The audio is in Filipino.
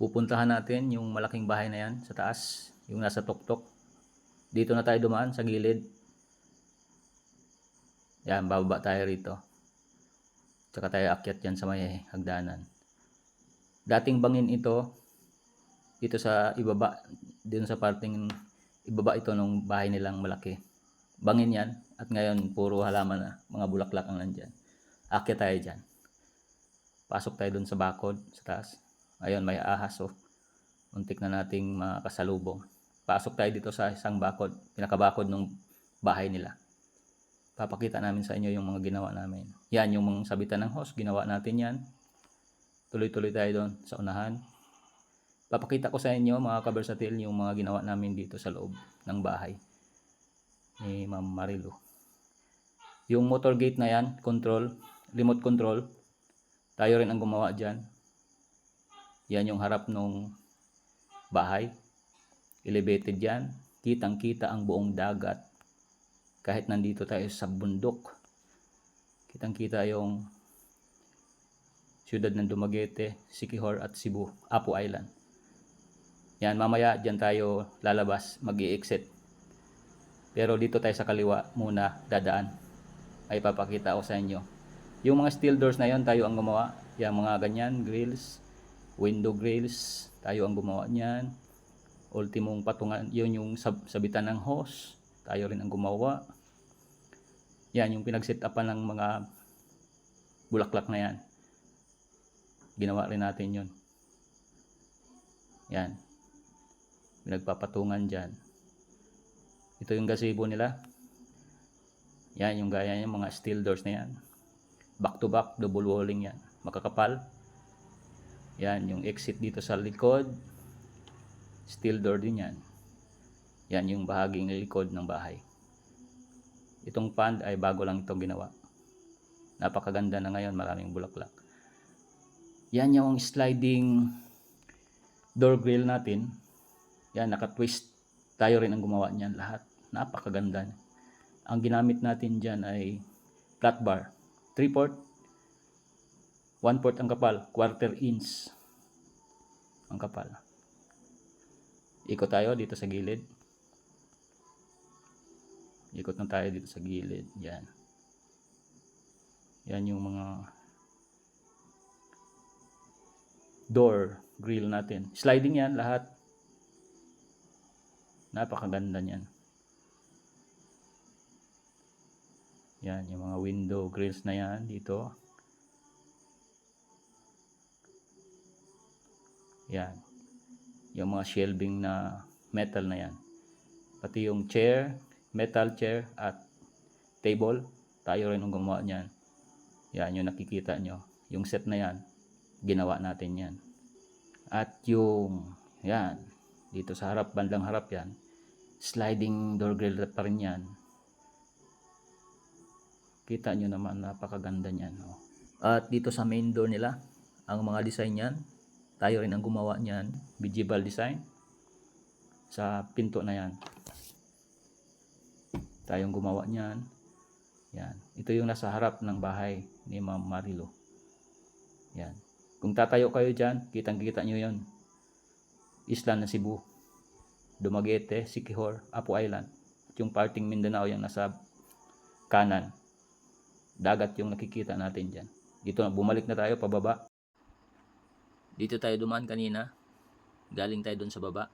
Pupuntahan natin yung malaking bahay na yan sa taas, yung nasa tuktok. Dito na tayo dumaan sa gilid. Yan, bababa tayo rito. Tsaka tayo akyat yan sa may hagdanan. Dating bangin ito, dito sa ibaba, dito sa parting ibaba ito ng bahay nilang malaki. Bangin yan, at ngayon puro halaman na, mga bulaklak ang nandyan. Akyat tayo dyan. Pasok tayo dun sa bakod, sa taas. Ayun, may ahas oh. Muntik na nating makasalubong. Pasok tayo dito sa isang bakod, pinakabakod ng bahay nila. Papakita namin sa inyo yung mga ginawa namin. Yan, yung mga sabitan ng hose, ginawa natin yan. Tuloy-tuloy tayo doon sa unahan. Papakita ko sa inyo mga kabersatil yung mga ginawa namin dito sa loob ng bahay ni Ma'am Marilu. Yung motor gate na yan, control, remote control, tayo rin ang gumawa dyan. Yan yung harap ng bahay. Elevated yan. Kitang kita ang buong dagat. Kahit nandito tayo sa bundok, kitang kita yung siyudad ng Dumaguete, Siquijor at Cebu, Apo Island. Yan, mamaya dyan tayo lalabas, mag-i-exit. Pero dito tayo sa kaliwa muna dadaan. Ay papakita ko sa inyo. Yung mga steel doors na yon tayo ang gumawa. Yung mga ganyan, grills, window grills, tayo ang gumawa niyan. Ultimong patungan, yun yung sabitan ng hose, tayo rin ang gumawa. Yan, yung pinag-set-upan ng mga bulaklak na yan. Ginawa rin natin yun. Yan. Pinagpapatungan dyan. Ito yung gazebo nila. Yan, yung gaya niya, mga steel doors na yan. Back to back, double walling yan. Makakapal. Yan, yung exit dito sa likod. Steel door din yan. Yan yung bahaging likod ng bahay. Itong pond ay bago lang itong ginawa. Napakaganda na ngayon, maraming bulaklak. Yan yung sliding door grill natin. Yan, naka-twist. Tayo rin ang gumawa niyan lahat. Napakaganda. Ang ginamit natin dyan ay flat bar. 3/4, 1/4 ang kapal, 1/4 inch ang kapal. Ikot tayo dito sa gilid. Ikot na tayo dito sa gilid. Yan. Yan yung mga door grill natin. Sliding yan lahat. Napakaganda niyan. Yan yung mga window grills na yan dito. Yan. Yung mga shelving na metal na yan. Pati yung chair, metal chair at table, tayo rin ang gumawa niyan. Yan yung nakikita nyo. Yung set na yan, ginawa natin yan. At yung, yan, dito sa harap, bandang harap yan, sliding door grill pa rin yan. Kita nyo naman, napakaganda niyan. Oh. At dito sa main door nila, ang mga design yan, tayo rin ang gumawa niyan. Vegetable design. Sa pinto na yan. Tayong gumawa niyan. Yan. Ito yung nasa harap ng bahay ni Ma'am Marilu. Yan. Kung tatayo kayo dyan, kitang-kita nyo yun. Isla ng Cebu. Dumaguete, Siquijor, Apo Island. At yung parting Mindanao yung nasa kanan. Dagat yung nakikita natin dyan. Dito na, bumalik na tayo pababa. Dito tayo dumaan kanina. Galing tayo dun sa baba.